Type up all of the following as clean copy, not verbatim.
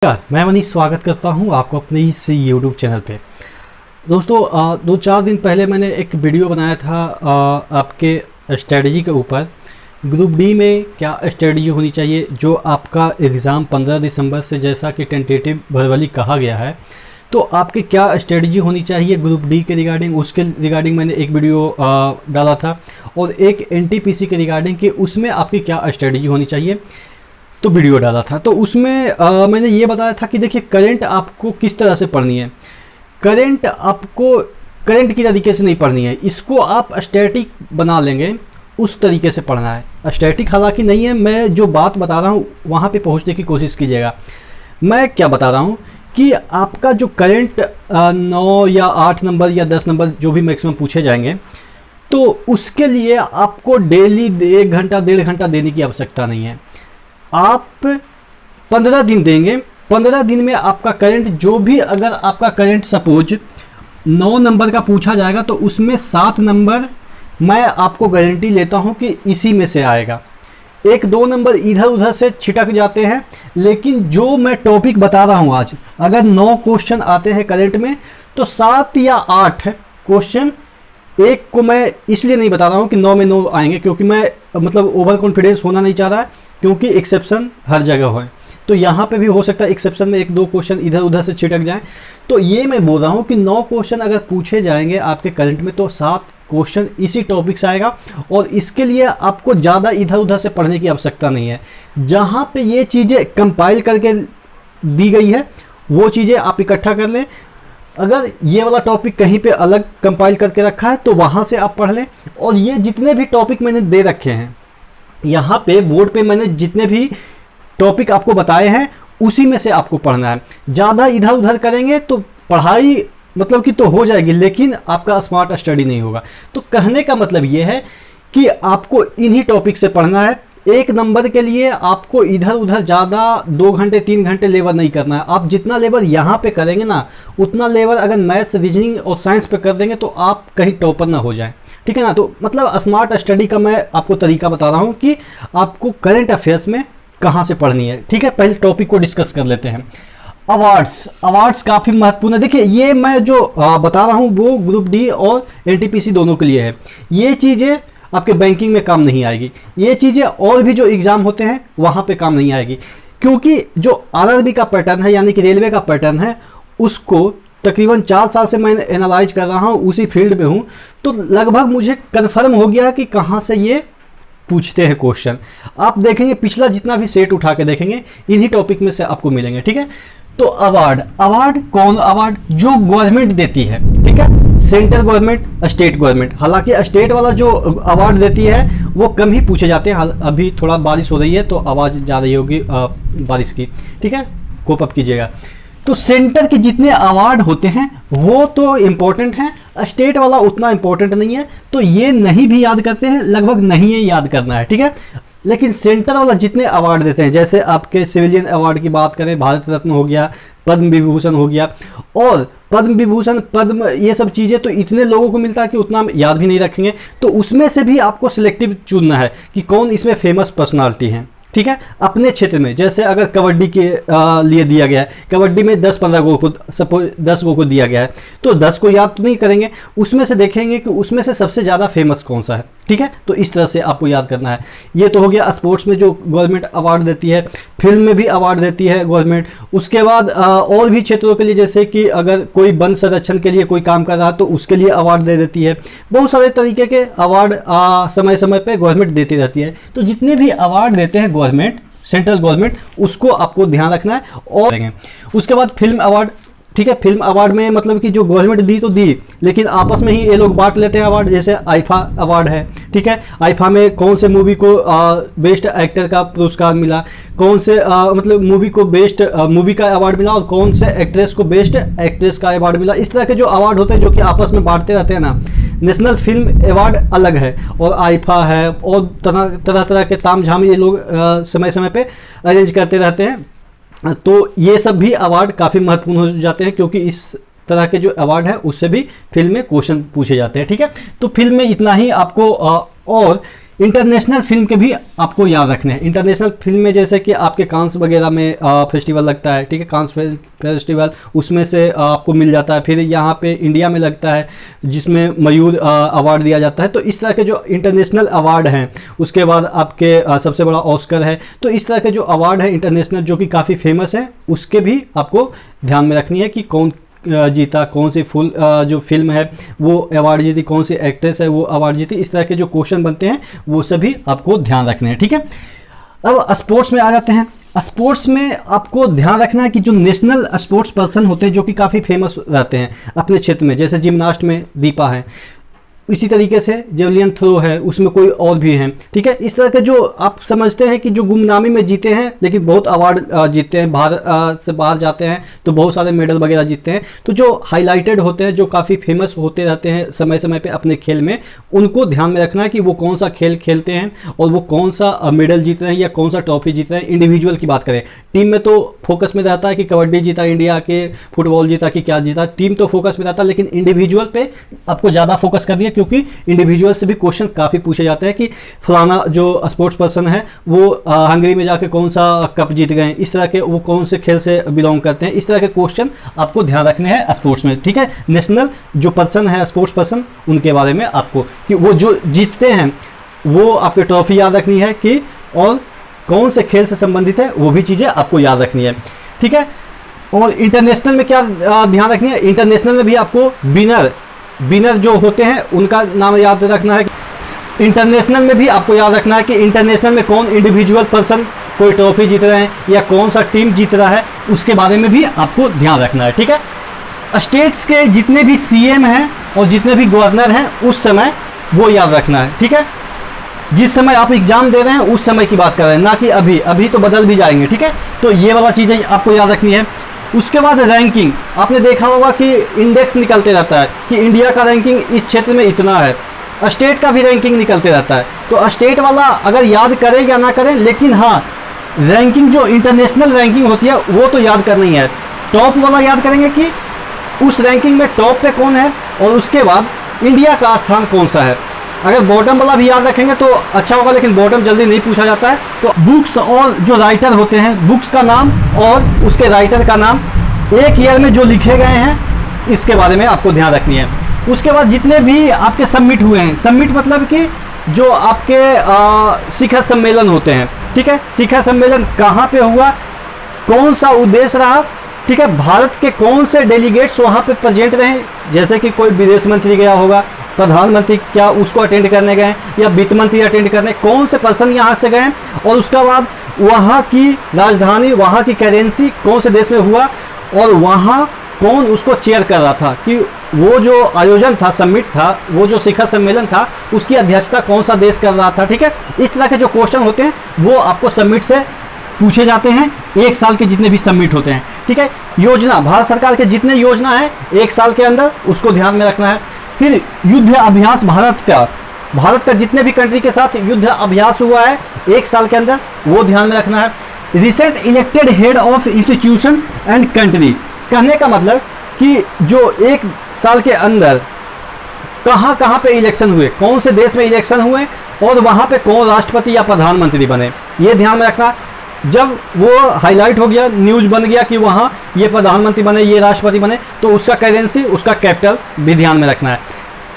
मैं मनीष स्वागत करता हूं आपको अपने इस YouTube चैनल पे। दोस्तों 2-4 दिन पहले मैंने एक वीडियो बनाया था आपके स्ट्रेटजी के ऊपर। ग्रुप डी में क्या स्ट्रेटजी होनी चाहिए, जो आपका एग्ज़ाम 15 दिसंबर से जैसा कि टेंटेटिव वर्बली कहा गया है, तो आपकी क्या स्ट्रेटजी होनी चाहिए ग्रुप डी के रिगार्डिंग, उसके रिगार्डिंग मैंने एक वीडियो डाला था। और एक NTPC के रिगार्डिंग कि उसमें आपकी क्या स्ट्रेटजी होनी चाहिए, तो वीडियो डाला था। तो उसमें मैंने ये बताया था कि देखिए करंट आपको किस तरह से पढ़नी है। करंट आपको करंट की तरीके से नहीं पढ़नी है, इसको आप स्टैटिक बना लेंगे उस तरीके से पढ़ना है। स्टैटिक हालांकि नहीं है, मैं जो बात बता रहा हूँ वहाँ पे पहुँचने की कोशिश कीजिएगा। मैं क्या बता रहा हूँ कि आपका जो करंट 9 या 8 नंबर या 10 नंबर जो भी मैक्सिमम पूछे जाएंगे, तो उसके लिए आपको डेली 1 घंटा 1.5 घंटा देने की आवश्यकता नहीं है। आप 15 दिन देंगे, 15 दिन में आपका करंट जो भी, अगर आपका करंट सपोज 9 नंबर का पूछा जाएगा तो उसमें 7 नंबर मैं आपको गारंटी लेता हूं कि इसी में से आएगा। 1-2 नंबर इधर उधर से छिटक जाते हैं, लेकिन जो मैं टॉपिक बता रहा हूं आज, अगर 9 क्वेश्चन आते हैं करंट में तो 7 या 8 क्वेश्चन, एक को मैं इसलिए नहीं बता रहा हूं कि 9 में 9 आएंगे, क्योंकि मैं मतलब ओवर कॉन्फिडेंस होना नहीं चाह रहा है, क्योंकि एक्सेप्शन हर जगह है। तो यहाँ पे भी हो सकता है एक्सेप्शन में 1-2 क्वेश्चन इधर उधर से छिटक जाएं। तो ये मैं बोल रहा हूँ कि 9 क्वेश्चन अगर पूछे जाएंगे आपके करंट में, तो 7 क्वेश्चन इसी टॉपिक से आएगा। और इसके लिए आपको ज़्यादा इधर उधर से पढ़ने की आवश्यकता नहीं है। जहाँ पे ये चीज़ें कंपाइल करके दी गई है वो चीज़ें आप इकट्ठा कर लें। अगर ये वाला टॉपिक कहीं पे अलग कंपाइल करके रखा है तो वहाँ से आप पढ़ लें। और ये जितने भी टॉपिक मैंने दे रखे हैं यहाँ पे बोर्ड पे, मैंने जितने भी टॉपिक आपको बताए हैं उसी में से आपको पढ़ना है। ज़्यादा इधर उधर करेंगे तो पढ़ाई मतलब कि तो हो जाएगी, लेकिन आपका स्मार्ट स्टडी नहीं होगा। तो कहने का मतलब ये है कि आपको इन्हीं टॉपिक से पढ़ना है। 1 नंबर के लिए आपको इधर उधर ज़्यादा 2 घंटे 3 घंटे लेबर नहीं करना है। आप जितना लेबर यहाँ पे करेंगे ना, उतना लेबर अगर मैथ्स, रीजनिंग और साइंस पे कर देंगे तो आप कहीं टॉपर ना हो जाएं, ठीक है ना। तो मतलब स्मार्ट स्टडी का मैं आपको तरीका बता रहा हूँ कि आपको करंट अफेयर्स में कहाँ से पढ़नी है, ठीक है। पहले टॉपिक को डिस्कस कर लेते हैं। अवार्ड्स काफ़ी महत्वपूर्ण है। देखिए ये मैं जो बता रहा हूँ वो ग्रुप डी और NTPC दोनों के लिए है। ये चीज़ें आपके बैंकिंग में काम नहीं आएगी, ये चीज़ें और भी जो एग्ज़ाम होते हैं वहाँ पे काम नहीं आएगी, क्योंकि जो RRB का पैटर्न है, यानी कि रेलवे का पैटर्न है, उसको तकरीबन 4 साल से मैं एनालाइज कर रहा हूँ, उसी फील्ड में हूँ। तो लगभग मुझे कन्फर्म हो गया कि कहाँ से ये पूछते हैं क्वेश्चन। आप देखेंगे पिछला जितना भी सेट उठा के देखेंगे इन्हीं टॉपिक में से आपको मिलेंगे, ठीक है। तो अवार्ड कौन, अवार्ड जो गवर्नमेंट देती है, ठीक है, सेंट्रल गवर्नमेंट, स्टेट गवर्नमेंट। हालांकि स्टेट वाला जो अवार्ड देती है वो कम ही पूछे जाते हैं। अभी थोड़ा बारिश हो रही है तो आवाज़ जा रही होगी बारिश की, ठीक है, कोप अप कीजिएगा। तो सेंटर के जितने अवार्ड होते हैं वो तो इम्पोर्टेंट हैं, स्टेट वाला उतना इम्पोर्टेंट नहीं है। तो ये नहीं भी याद करते हैं, लगभग नहीं है याद करना है, ठीक है। लेकिन सेंटर वाला जितने अवार्ड देते हैं, जैसे आपके सिविलियन अवार्ड की बात करें, भारत रत्न हो गया, पद्म विभूषण हो गया, और पद्म विभूषण, पद्म, ये सब चीज़ें तो इतने लोगों को मिलता है कि उतना याद भी नहीं रखेंगे। तो उसमें से भी आपको सिलेक्टिव चुनना है कि कौन इसमें फेमस पर्सनालिटी हैं, ठीक है, अपने क्षेत्र में। जैसे अगर कबड्डी के लिए दिया गया है, कबड्डी में 10-15 गो को, सपोज 10 गो को दिया गया है, तो 10 को याद तो नहीं करेंगे, उसमें से देखेंगे कि उसमें से सबसे ज़्यादा फेमस कौन सा है, ठीक है। तो इस तरह से आपको याद करना है। ये तो हो गया स्पोर्ट्स में जो गवर्नमेंट अवार्ड देती है, फिल्म में भी अवार्ड देती है गवर्नमेंट। उसके बाद और भी क्षेत्रों के लिए, जैसे कि अगर कोई वन संरक्षण के लिए कोई काम कर रहा है तो उसके लिए अवार्ड दे देती है। बहुत सारे तरीके के अवार्ड समय समय पर गवर्नमेंट देती रहती है। तो जितने भी अवार्ड देते हैं गवर्नमेंट, सेंट्रल गवर्नमेंट, उसको आपको ध्यान रखना है। और उसके बाद फिल्म अवार्ड, ठीक है, फिल्म अवार्ड में मतलब कि जो गवर्नमेंट दी तो दी, लेकिन आपस में ही ये लोग बांट लेते हैं अवार्ड। जैसे आईफा अवार्ड है, ठीक है, आईफा में कौन से मूवी को बेस्ट एक्टर का पुरस्कार मिला, कौन से मतलब मूवी को बेस्ट मूवी का अवार्ड मिला, और कौन से एक्ट्रेस को बेस्ट एक्ट्रेस का अवार्ड मिला। इस तरह के जो अवार्ड होते हैं जो कि आपस में बांटते रहते हैं ना। नेशनल फिल्म अवार्ड अलग है, और आईफा है, और तरह तरह के तामझाम ये लोग समय समय पर अरेंज करते रहते हैं। तो ये सब भी अवार्ड काफ़ी महत्वपूर्ण हो जाते हैं, क्योंकि इस तरह के जो अवार्ड है उससे भी फिल्म में क्वेश्चन पूछे जाते हैं, ठीक है। तो फिल्म में इतना ही आपको। और इंटरनेशनल फिल्म के भी आपको याद रखने हैं। इंटरनेशनल फिल्म में जैसे कि आपके कांस वगैरह में फेस्टिवल लगता है, ठीक है, कांस फेस्टिवल, उसमें से आपको मिल जाता है। फिर यहाँ पे इंडिया में लगता है जिसमें मयूर अवार्ड दिया जाता है। तो इस तरह के जो इंटरनेशनल अवार्ड हैं, उसके बाद आपके सबसे बड़ा ऑस्कर है। तो इस तरह के जो अवार्ड है इंटरनेशनल जो कि काफ़ी फेमस है, उसके भी आपको ध्यान में रखनी है कि कौन जीता, कौन सी जो फिल्म है वो अवार्ड जीती, कौन सी एक्ट्रेस है वो अवार्ड जीती। इस तरह के जो क्वेश्चन बनते हैं वो सभी आपको ध्यान रखने हैं, ठीक है। अब स्पोर्ट्स में आ जाते हैं। स्पोर्ट्स में आपको ध्यान रखना है कि जो नेशनल स्पोर्ट्स पर्सन होते हैं जो कि काफ़ी फेमस रहते हैं अपने क्षेत्र में, जैसे जिम्नास्ट में दीपा है, इसी तरीके से जेवलियन थ्रो है, उसमें कोई और भी हैं, ठीक है। इस तरह के जो आप समझते हैं कि जो गुमनामी में जीते हैं लेकिन बहुत अवार्ड जीतते हैं, भारत से बाहर जाते हैं तो बहुत सारे मेडल वगैरह जीतते हैं, तो जो हाईलाइटेड होते हैं, जो काफ़ी फेमस होते रहते हैं समय समय पे अपने खेल में, उनको ध्यान में रखना है कि वो कौन सा खेल खेलते हैं और वो कौन सा मेडल जीत रहे हैं या कौन सा ट्रॉफी जीत रहे हैं। इंडिविजुअल की बात करें, टीम में तो फोकस में रहता है कि कबड्डी जीता इंडिया के, फुटबॉल जीता कि क्या जीता, टीम तो फोकस में रहता है, लेकिन इंडिविजुअल पे आपको ज़्यादा फोकस करनी है, क्योंकि इंडिविजुअल से भी क्वेश्चन काफ़ी पूछे जाते हैं कि फलाना जो स्पोर्ट्स पर्सन है वो हंगरी में जाके कौन सा कप जीत गए, इस तरह के वो कौन से खेल से बिलोंग करते हैं। इस तरह के क्वेश्चन आपको ध्यान रखने हैं स्पोर्ट्स में, ठीक है। नेशनल जो पर्सन है स्पोर्ट्स पर्सन, उनके बारे में आपको कि वो जो जीतते हैं वो आपके ट्रॉफी याद रखनी है कि, और कौन से खेल से संबंधित है वो भी चीज़ें आपको याद रखनी है, ठीक है। और इंटरनेशनल में क्या ध्यान रखनी है, इंटरनेशनल में भी आपको विनर जो होते हैं उनका नाम याद रखना है। इंटरनेशनल में भी आपको याद रखना है कि इंटरनेशनल में कौन इंडिविजुअल पर्सन कोई ट्रॉफी जीत रहे हैं या कौन सा टीम जीत रहा है, उसके बारे में भी आपको ध्यान रखना है, ठीक है। स्टेट्स के जितने भी सीएम हैं और जितने भी गवर्नर हैं उस समय वो याद रखना है, ठीक है। जिस समय आप एग्जाम दे रहे हैं उस समय की बात कर रहे हैं, ना कि अभी तो बदल भी जाएंगे, ठीक है। तो ये वाला चीज़ें आपको याद रखनी है। उसके बाद रैंकिंग, आपने देखा होगा कि इंडेक्स निकलते रहता है कि इंडिया का रैंकिंग इस क्षेत्र में इतना है, स्टेट का भी रैंकिंग निकलते रहता है। तो स्टेट वाला अगर याद करें या ना करें, लेकिन हाँ रैंकिंग जो इंटरनेशनल रैंकिंग होती है वो तो याद करनी है। टॉप वाला याद करेंगे कि उस रैंकिंग में टॉप पे कौन है और उसके बाद इंडिया का स्थान कौन सा है। अगर बॉटम वाला भी याद रखेंगे तो अच्छा होगा, लेकिन बॉटम जल्दी नहीं पूछा जाता है। तो बुक्स और जो राइटर होते हैं, बुक्स का नाम और उसके राइटर का नाम एक ईयर में जो लिखे गए हैं, इसके बारे में आपको ध्यान रखनी है। उसके बाद जितने भी आपके सबमिट हुए हैं, सबमिट मतलब कि जो आपके शिखर सम्मेलन होते हैं, ठीक है, शिखर सम्मेलन कहाँ पे हुआ, कौन सा उद्देश्य रहा, ठीक है, भारत के कौन से डेलीगेट्स वहाँ पे प्रेजेंट रहे, जैसे कि कोई विदेश मंत्री गया होगा, प्रधानमंत्री क्या उसको अटेंड करने गए या वित्त मंत्री अटेंड करने, कौन से पर्सन यहाँ से गए, और उसके बाद वहाँ की राजधानी, वहाँ की करेंसी कौन से देश में हुआ, और वहाँ कौन उसको चेयर कर रहा था, कि वो जो आयोजन था, समिट था, वो जो शिखर सम्मेलन था, उसकी अध्यक्षता कौन सा देश कर रहा था, ठीक है। इस तरह के जो क्वेश्चन होते हैं वो आपको समिट से पूछे जाते हैं, एक साल के जितने भी सबमिट होते हैं, ठीक है। योजना, भारत सरकार के जितने योजना है एक साल के अंदर, उसको ध्यान में रखना है। फिर युद्ध अभ्यास, भारत का जितने भी कंट्री के साथ युद्ध अभ्यास हुआ है एक साल के अंदर, वो ध्यान में रखना है। Recent elected head of institution and country, कहने का मतलब कि जो एक साल के अंदर कहाँ कहाँ पे इलेक्शन हुए, कौन से देश में इलेक्शन हुए और वहाँ पे कौन राष्ट्रपति या प्रधानमंत्री बने, ये ध्यान में रखना। जब वो हाईलाइट हो गया, न्यूज़ बन गया कि वहाँ ये प्रधानमंत्री बने, ये राष्ट्रपति बने, तो उसका करेंसी, उसका कैपिटल भी ध्यान में रखना है।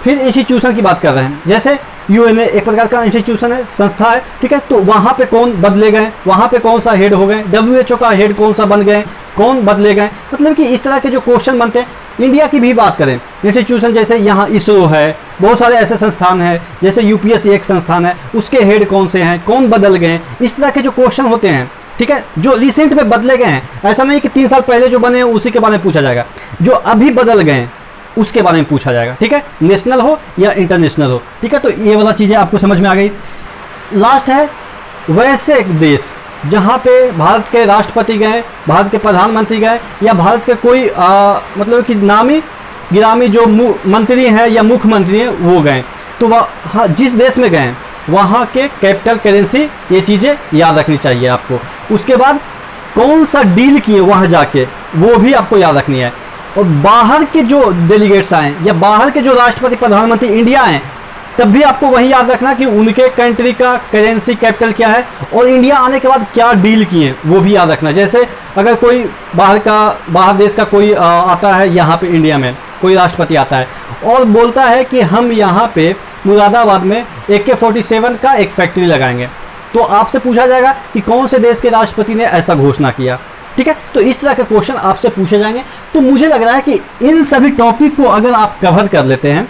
फिर इंस्टीट्यूशन की बात कर रहे हैं, जैसे यूएनए एक प्रकार का इंस्टीट्यूशन है, संस्था है, ठीक है, तो वहाँ पे कौन बदले गए, वहाँ पे कौन सा हेड हो गए, WHO का हेड कौन सा बन गए, कौन बदले गए, मतलब कि इस तरह के जो क्वेश्चन बनते हैं। इंडिया की भी बात करें, इंस्टीट्यूशन जैसे यहाँ इसरो है, बहुत सारे ऐसे संस्थान हैं, जैसे UPSC एक संस्थान है, उसके हेड कौन से हैं, कौन बदल गए, इस तरह के जो क्वेश्चन होते हैं, ठीक है, जो रिसेंट में बदले गए हैं। ऐसा नहीं कि 3 साल पहले जो बने हैं उसी के बारे में पूछा जाएगा, जो अभी बदल गए हैं उसके बारे में पूछा जाएगा, ठीक है, नेशनल हो या इंटरनेशनल हो, ठीक है। तो ये वाला चीज़ें आपको समझ में आ गई। लास्ट है वैसे एक देश जहाँ पे भारत के राष्ट्रपति गए, भारत के प्रधानमंत्री गए, या भारत के कोई मतलब कि नामी गिरामी जो मंत्री हैं या मुख्यमंत्री हैं वो गए, तो वह जिस देश में गए वहाँ के कैपिटल करेंसी, ये चीज़ें याद रखनी चाहिए आपको। उसके बाद कौन सा डील किए वहाँ जाके, वो भी आपको याद रखनी है। और बाहर के जो डेलीगेट्स आए या बाहर के जो राष्ट्रपति प्रधानमंत्री इंडिया आए, तब भी आपको वही याद रखना कि उनके कंट्री का करेंसी कैपिटल क्या है और इंडिया आने के बाद क्या डील किए वो भी याद रखना। जैसे अगर कोई बाहर देश का कोई आता है यहाँ पे इंडिया में, कोई राष्ट्रपति आता है और बोलता है कि हम यहाँ पे मुरादाबाद में AK-47 का एक फैक्ट्री लगाएंगे, तो आपसे पूछा जाएगा कि कौन से देश के राष्ट्रपति ने ऐसा घोषणा किया। ठीक है, तो इस तरह के क्वेश्चन आपसे पूछे जाएंगे। तो मुझे लग रहा है कि इन सभी टॉपिक को अगर आप कवर कर लेते हैं,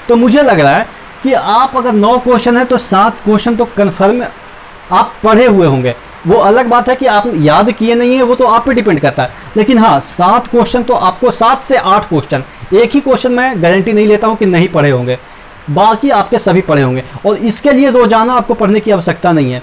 तो मुझे लग रहा है कि आप अगर 9 क्वेश्चन है तो 7 क्वेश्चन तो कन्फर्म आप पढ़े हुए होंगे। वो अलग बात है कि आप याद किए नहीं है, वो तो आप पे डिपेंड करता है, लेकिन हाँ 7 क्वेश्चन तो आपको, 7 से 8 क्वेश्चन, एक ही क्वेश्चन मैं गारंटी नहीं लेता हूँ कि नहीं पढ़े होंगे, बाकी आपके सभी पढ़े होंगे। और इसके लिए रोजाना आपको पढ़ने की आवश्यकता नहीं है,